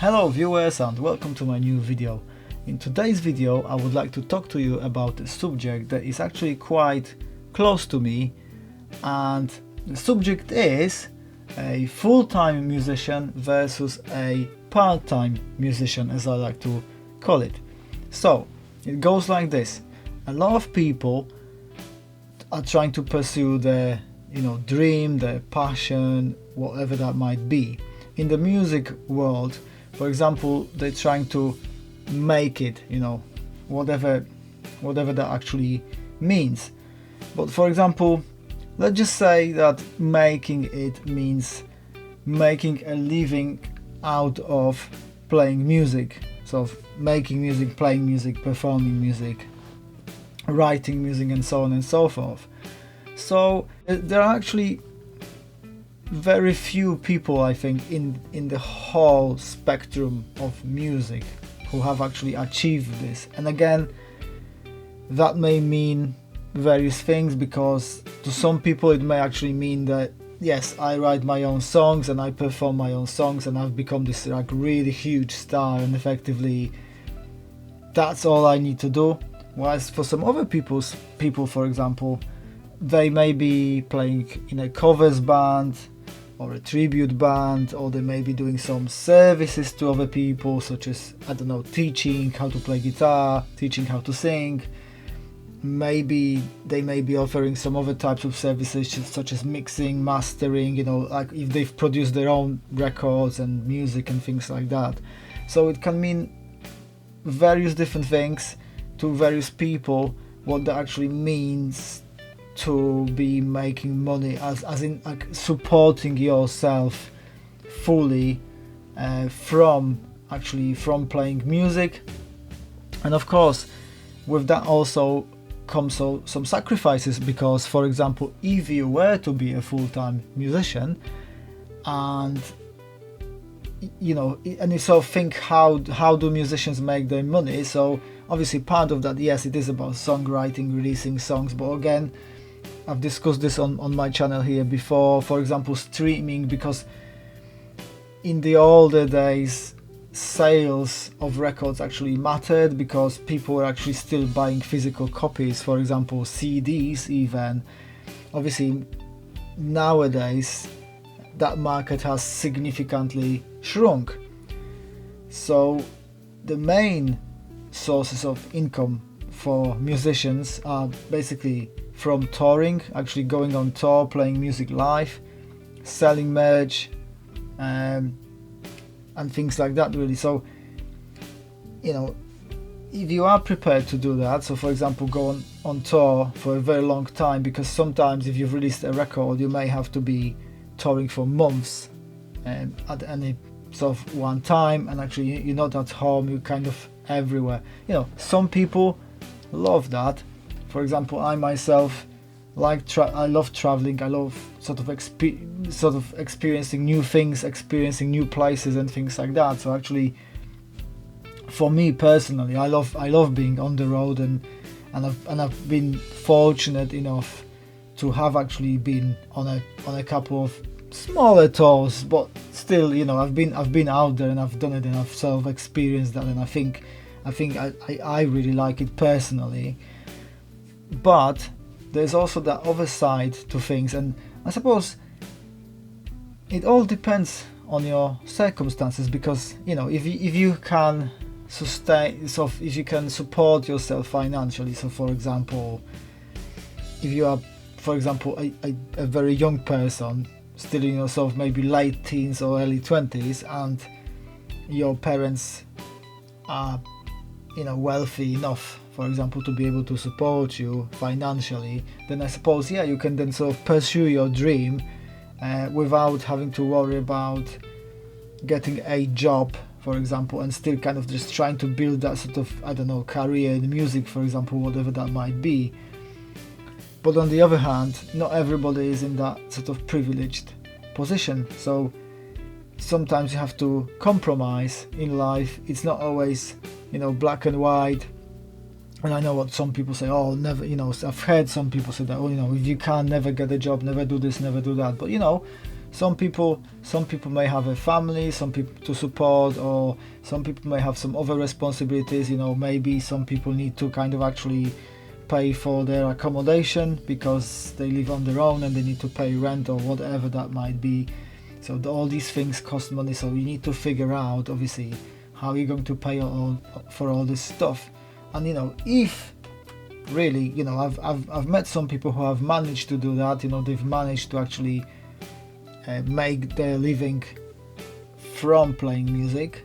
Hello viewers and welcome to my new video. In today's video I would like to talk to you about a subject that is actually quite close to me, and the subject is a full-time musician versus a part-time musician, as I like to call it. So it goes like this. A lot of people are trying to pursue their dream, their passion, whatever that might be. In the music world, for example, they're trying to make it, whatever that actually means. But for example, let's just say that making it means making a living out of playing music. So making music, playing music, performing music, writing music, and so on and so forth. So there are actually very few people, I think, in the whole spectrum of music who have actually achieved this. And again, that may mean various things, because to some people it may actually mean that yes, I write my own songs and I perform my own songs and I've become this like really huge star, and effectively that's all I need to do. Whilst for some other people, for example, they may be playing in a covers band or a tribute band, or they may be doing some services to other people, such as, I don't know, teaching how to play guitar, teaching how to sing. Maybe they may be offering some other types of services, such as mixing, mastering, like if they've produced their own records and music and things like that. So it can mean various different things to various people, what that actually means to be making money, as in like supporting yourself fully from playing music. And of course with that also comes some sacrifices, because for example, if you were to be a full-time musician and and you sort of think how do musicians make their money. So obviously part of that, yes, it is about songwriting, releasing songs, but again, I've discussed this on my channel here before. For example, streaming, because in the older days sales of records actually mattered, because people were actually still buying physical copies, for example CDs even. Obviously nowadays that market has significantly shrunk. So the main sources of income for musicians are basically from touring, actually going on tour, playing music live, selling merch, and things like that really. So if you are prepared to do that, so for example go on tour for a very long time, because sometimes if you've released a record you may have to be touring for months at any sort of one time, and actually you're not at home, you're kind of everywhere. Some people love that. For example, I myself I love traveling. I love sort of experiencing new things, experiencing new places and things like that. So actually, for me personally, I love being on the road, and I've been fortunate enough to have actually been on a couple of smaller tours, but still, I've been out there and I've done it and I've sort of experienced that, and I think I really like it personally. But there's also that other side to things, and I suppose it all depends on your circumstances, because if you can sustain, so if you can support yourself financially. So for example, if you are, for example, a very young person, still in yourself maybe late teens or early 20s, and your parents are wealthy enough, for example, to be able to support you financially, then I suppose you can then sort of pursue your dream without having to worry about getting a job, for example, and still kind of just trying to build that sort of, I don't know, career in music, for example, whatever that might be. But on the other hand, not everybody is in that sort of privileged position, so sometimes you have to compromise in life. It's not always black and white. And I know what some people say, oh, never, I've heard some people say that, if you can never get a job, never do this, never do that. But some people may have a family, some people to support, or some people may have some other responsibilities. Maybe some people need to kind of actually pay for their accommodation because they live on their own and they need to pay rent or whatever that might be. So all these things cost money, so you need to figure out obviously how you're going to pay for all this stuff. And if really, I've met some people who have managed to do that. They've managed to actually make their living from playing music,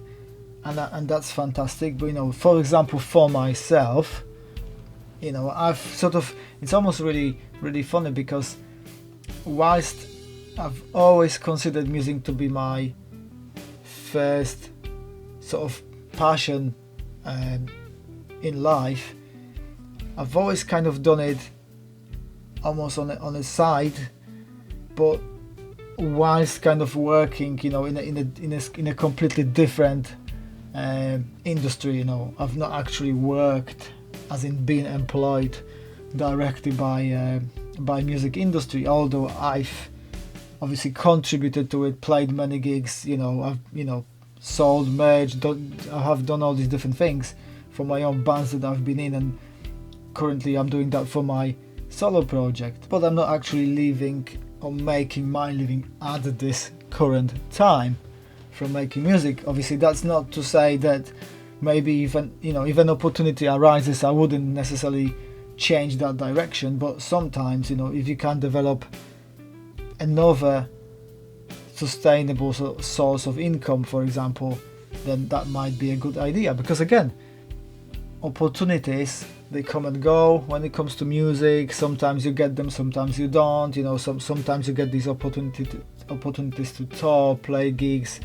and that's fantastic. But for example, for myself, I've sort of, it's almost really funny, because whilst I've always considered music to be my first sort of passion in life, I've always kind of done it almost on a side, but whilst kind of working, in a completely different industry. I've not actually worked as in being employed directly by music industry, although I've obviously contributed to it, played many gigs, I've sold merch, I have done all these different things for my own bands that I've been in, and currently I'm doing that for my solo project. But I'm not actually living or making my living at this current time from making music. Obviously that's not to say that maybe even if an opportunity arises, I wouldn't necessarily change that direction. But sometimes if you can develop another sustainable source of income, for example, then that might be a good idea. Because again, opportunities, they come and go when it comes to music. Sometimes you get them, sometimes you don't. Sometimes you get these opportunities to tour, play gigs.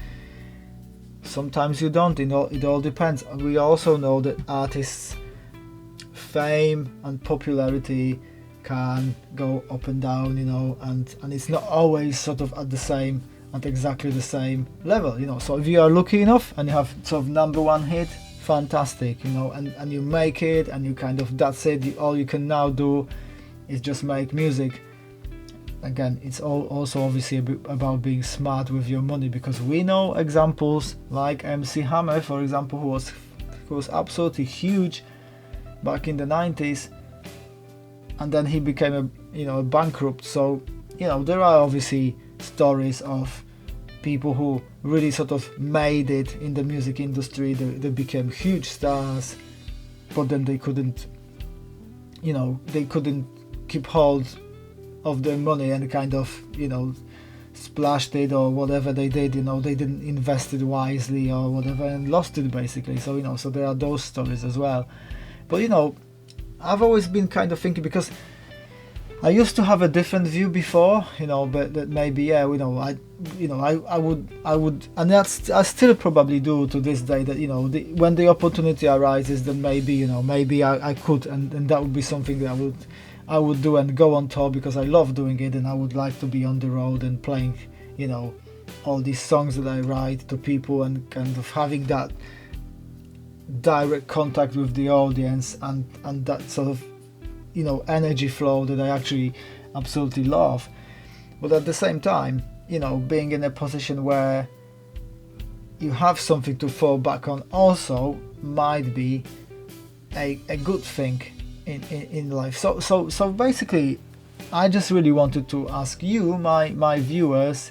Sometimes you don't. It all depends. We also know that artists' fame and popularity can go up and down, and it's not always sort of at exactly the same level, So if you are lucky enough and you have sort of number one hit, fantastic, and you make it, and you kind of, that's it. All you can now do is just make music. Again, it's also obviously a bit about being smart with your money, because we know examples like MC Hammer, for example, who was absolutely huge back in the 90s, and then he became a bankrupt. So there are obviously stories of people who really sort of made it in the music industry. They became huge stars, but then they couldn't keep hold of their money and kind of splashed it or whatever they did. They didn't invest it wisely or whatever and lost it basically. So so there are those stories as well. But I've always been kind of thinking, because I used to have a different view before, but that maybe I would, and that's, I still probably do to this day, that when the opportunity arises, then maybe I could, and that would be something that I would do and go on tour, because I love doing it, and I would like to be on the road and playing all these songs that I write to people, and kind of having that direct contact with the audience, and that sort of energy flow that I actually absolutely love. But at the same time, being in a position where you have something to fall back on also might be a good thing in life. So basically, I just really wanted to ask you, my viewers,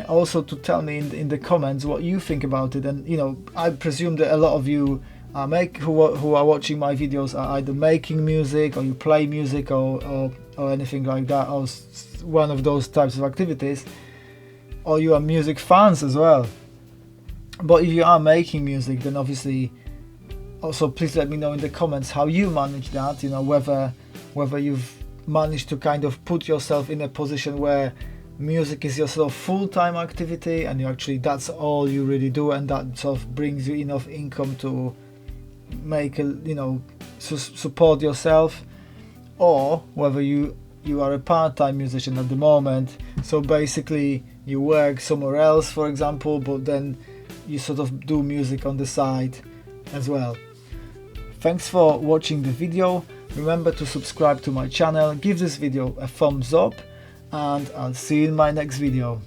also to tell me in the comments what you think about it. And I presume that a lot of you who are watching my videos are either making music, or you play music, or anything like that, or one of those types of activities, or you are music fans as well. But if you are making music, then obviously also please let me know in the comments how you manage that, whether you've managed to kind of put yourself in a position where music is your sort of full-time activity, and that's all you really do, and that sort of brings you enough income to make support yourself, or whether you are a part-time musician at the moment, so basically you work somewhere else, for example, but then you sort of do music on the side as well. Thanks for watching the video. Remember to subscribe to my channel, give this video a thumbs up, and I'll see you in my next video.